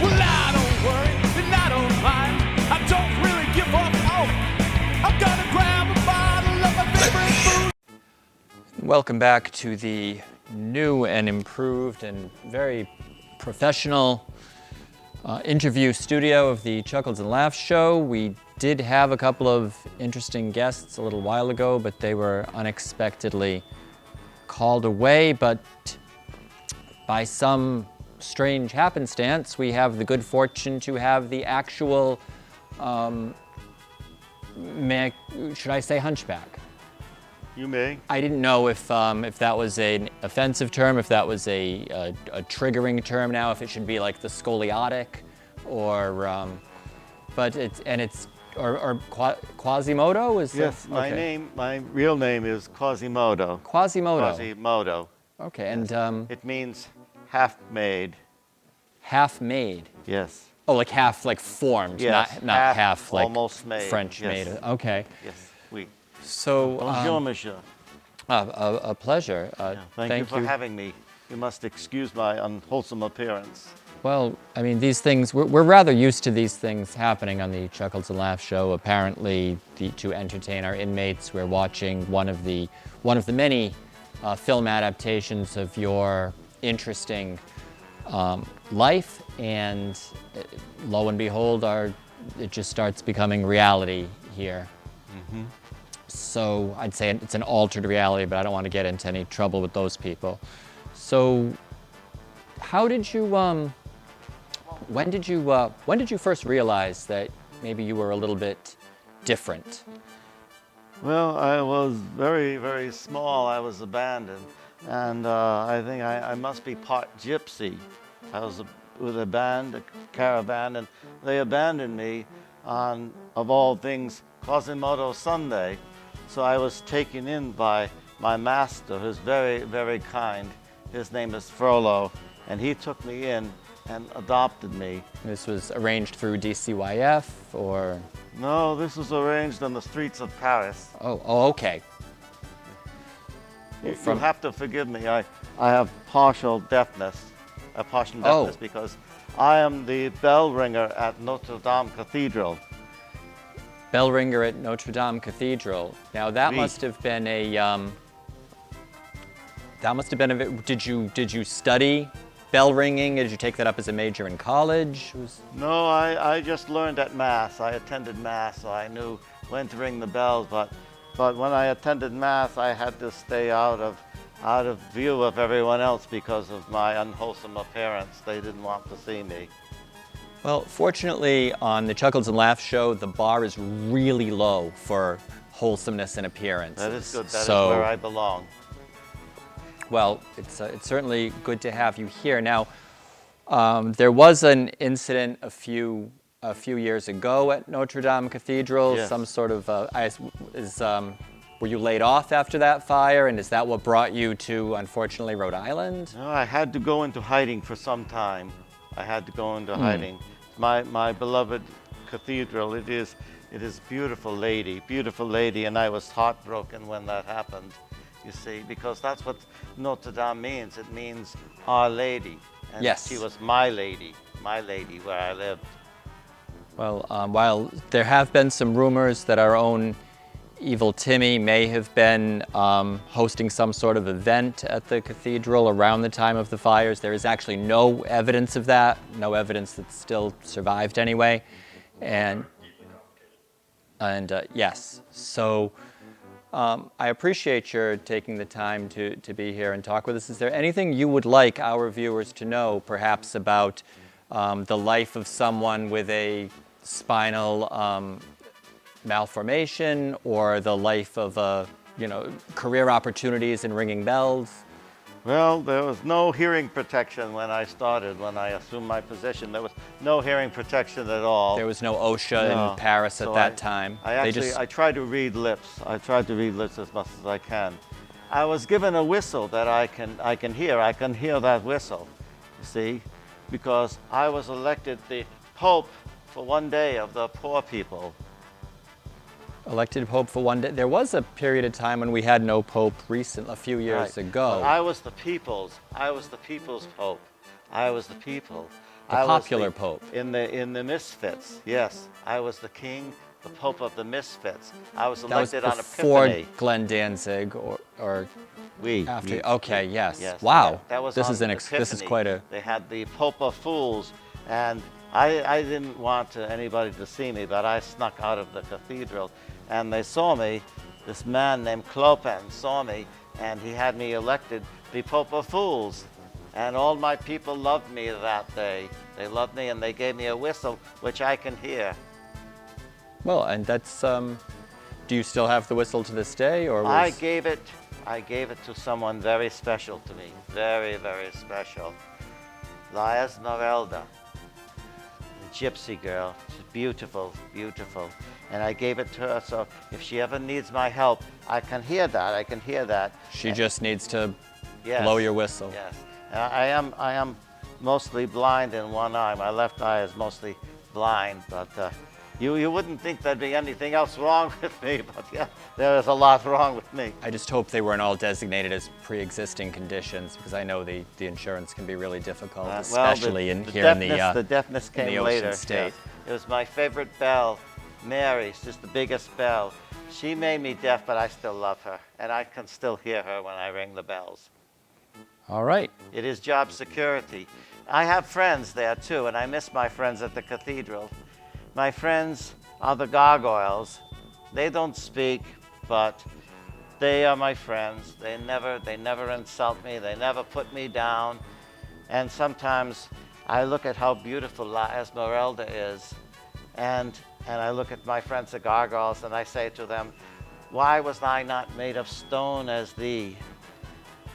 Well, I don't worry and I don't mind. I don't really give up. Oh, I'm gonna grab a bottle of my favorite food. Welcome back to the new and improved and very professional interview studio of the Chuckles and Laughs show. We did have a couple of interesting guests a little while ago, but they were unexpectedly called away. But by some strange happenstance, we have the good fortune to have the actual, should I say hunchback? You may. I didn't know if that was an offensive term, if that was a triggering term now, if it should be like the scoliotic, or Quasimodo is Yes, my real name is Quasimodo. Quasimodo. Quasimodo. Okay, and It means half made. half made. Yes. Oh, like half like formed, Yes, not half like almost made. French Yes. made. Okay. Yes. Oui. So Bonjour, monsieur. a pleasure. Thank you for having me. You must excuse my unwholesome appearance. Well, I mean, these things, we're rather used to these things happening on the Chuckles and Laughs show. Apparently, to entertain our inmates, we're watching one of the many film adaptations of your interesting life, and lo and behold, it just starts becoming reality here. Mm-hmm. So I'd say it's an altered reality, but I don't want to get into any trouble with those people. So, how did you? When did you first realize that maybe you were a little bit different? Well, I was very, very small. I was abandoned. And I think I must be part gypsy. I was with a band, a caravan, and they abandoned me on, of all things, Quasimodo Sunday. So I was taken in by my master, who's very, very kind. His name is Frollo, and he took me in and adopted me. This was arranged through DCYF, or? No, this was arranged on the streets of Paris. Oh, okay. You'll have to forgive me. I have partial deafness. Because I am the bell ringer at Notre Dame Cathedral. Bell ringer at Notre Dame Cathedral. Now that must have been Did you study bell ringing? Did you take that up as a major in college? No, I just learned at Mass. I attended Mass, so I knew when to ring the bells. But when I attended Mass, I had to stay out of view of everyone else because of my unwholesome appearance. They didn't want to see me. Well, fortunately, on the Chuckles and Laughs show, the bar is really low for wholesomeness and appearance. That is good. That is where I belong. Well, it's certainly good to have you here. Now, there was an incident a few years ago at Notre Dame Cathedral. Yes. Some sort of were you laid off after that fire, and is that what brought you to, unfortunately, Rhode Island? No, I had to go into hiding for some time. I had to go into hiding. My beloved cathedral. It is beautiful lady, and I was heartbroken when that happened. You see, because that's what Notre Dame means. It means Our Lady. And yes. She was my lady where I lived. Well, while there have been some rumors that our own Evil Timmy may have been hosting some sort of event at the cathedral around the time of the fires, there is actually no evidence of that, no evidence that's still survived anyway. And yes, so I appreciate your taking the time to be here and talk with us. Is there anything you would like our viewers to know, perhaps about the life of someone with a spinal malformation, or the life of career opportunities in ringing bells? Well, there was no hearing protection when I started, when I assumed my position. There was no hearing protection at all. There was no OSHA in Paris at that time. I tried to read lips. I tried to read lips as much as I can. I was given a whistle that I can hear. I can hear that whistle, you see, because I was elected the Pope for one day of the poor people. Elected Pope for one day. There was a period of time when we had no Pope a few years ago. But I was the people's Pope. I was the people. I was popular Pope. in the Misfits. Yes, I was the king, the Pope of the Misfits. I was That was elected on before Epiphany. Glenn Danzig or after. Okay, yes. Yes. Wow. Yeah, that was this on is this is Epiphany. quite a. They had the Pope of Fools, and I didn't want anybody to see me, but I snuck out of the cathedral, and they saw me. This man named Clopen saw me, and he had me elected the Pope of Fools. And all my people loved me that day. They loved me, and they gave me a whistle, which I can hear. Well, and that's. Do you still have the whistle to this day, or was... I gave it to someone very special to me. Very, very special. La Esmeralda, the gypsy girl. She's beautiful, beautiful. And I gave it to her, so if she ever needs my help, I can hear that. I can hear that. She just needs to Yes. blow your whistle. Yes. I am mostly blind in one eye. My left eye is mostly blind, but you wouldn't think there'd be anything else wrong with me, but yeah, there is a lot wrong with me. I just hope they weren't all designated as pre-existing conditions, because I know the insurance can be really difficult, especially the deafness came the Ocean later. State. Yes. It was my favorite bell, Mary's, just the biggest bell. She made me deaf, but I still love her, and I can still hear her when I ring the bells. All right. It is job security. I have friends there too, and I miss my friends at the cathedral. My friends are the gargoyles. They don't speak, but they are my friends. They never insult me. They never put me down. And sometimes I look at how beautiful La Esmeralda is, and I look at my friends the gargoyles, and I say to them, why was I not made of stone as thee?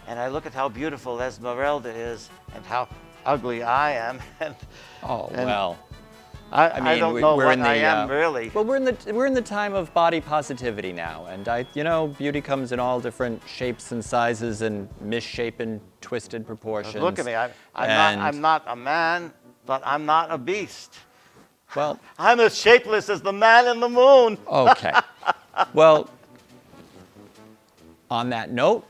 And I look at how beautiful Esmeralda is and how ugly I am. Well. I mean, don't know we're what in the, I am really. Well, we're in the time of body positivity now, and beauty comes in all different shapes and sizes and misshapen, twisted proportions. Look at me. I'm not a man, but I'm not a beast. Well, I'm as shapeless as the man in the moon. Okay. Well, on that note,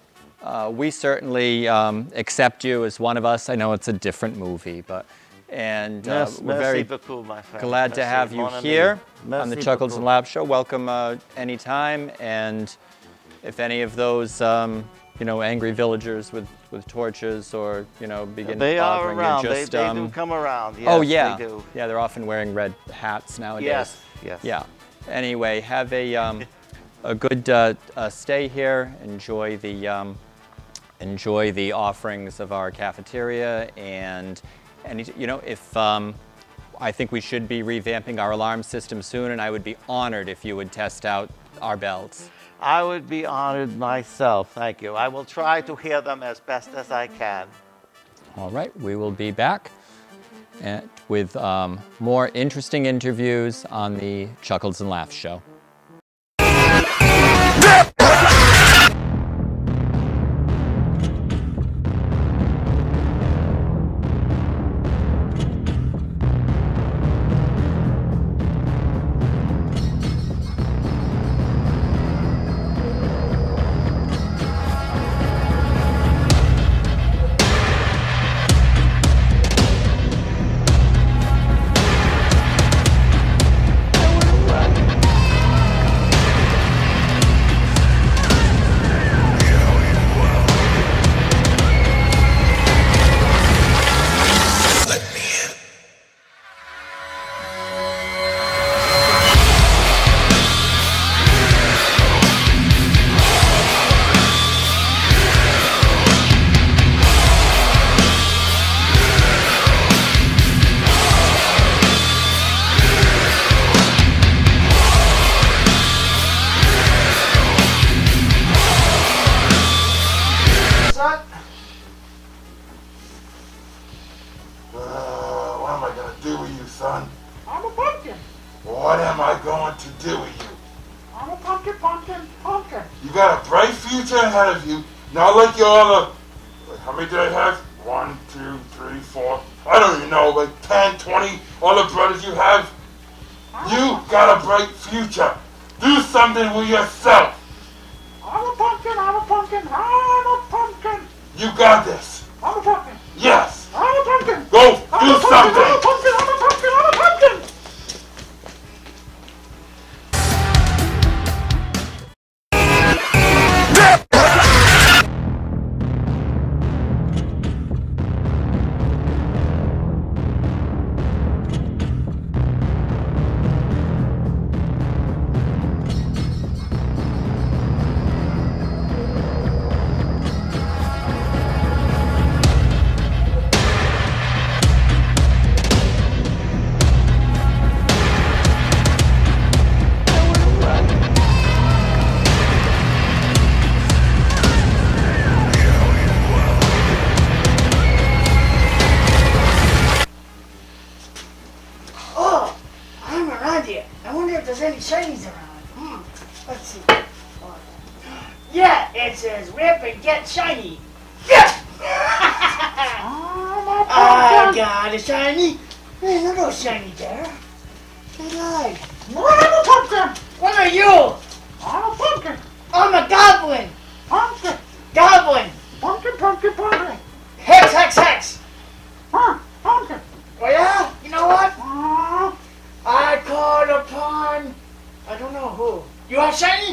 we certainly accept you as one of us. I know it's a different movie, but we're very glad to have you here on the Chuckles and Laughs Show. Welcome anytime, and if any of those angry villagers with torches or begin they are bothering around. you, just they do come around. Yes, oh yeah, they do. yeah, they're often wearing red hats nowadays. Yes, yes. Yeah. Anyway, have a good stay here. Enjoy the offerings of our cafeteria, and if I think we should be revamping our alarm system soon, and I would be honored if you would test out our bells. I would be honored myself. Thank you. I will try to hear them as best as I can. All right, we will be back with more interesting interviews on the Chuckles and Laughs Show. What am I going to do with you? I'm a pumpkin. You got a bright future ahead of you. Not like your other... How many did I have? 1, 2, 3, 4... I don't even know, like 10, 20 other brothers you have. You got a bright future. Do something with yourself. I'm a pumpkin. You got this. I'm a pumpkin. Yes. I'm a pumpkin. Go Do something! I'm a pumpkin, I'm a pumpkin, I'm a pumpkin! Oh, I'm around here. I wonder if there's any shinies around. Let's see. Oh, yeah, it says rip and get shiny. Yeah! I got a shiny. There's no shiny there. They lied. I'm a pumpkin! What are you? I'm a pumpkin! I'm a goblin. Pumpkin! Goblin. Pumpkin, pumpkin, pumpkin! Hex, hex, hex. Pumpkin! Oh yeah? You know what? Uh, I called upon, I don't know who. You have shiny?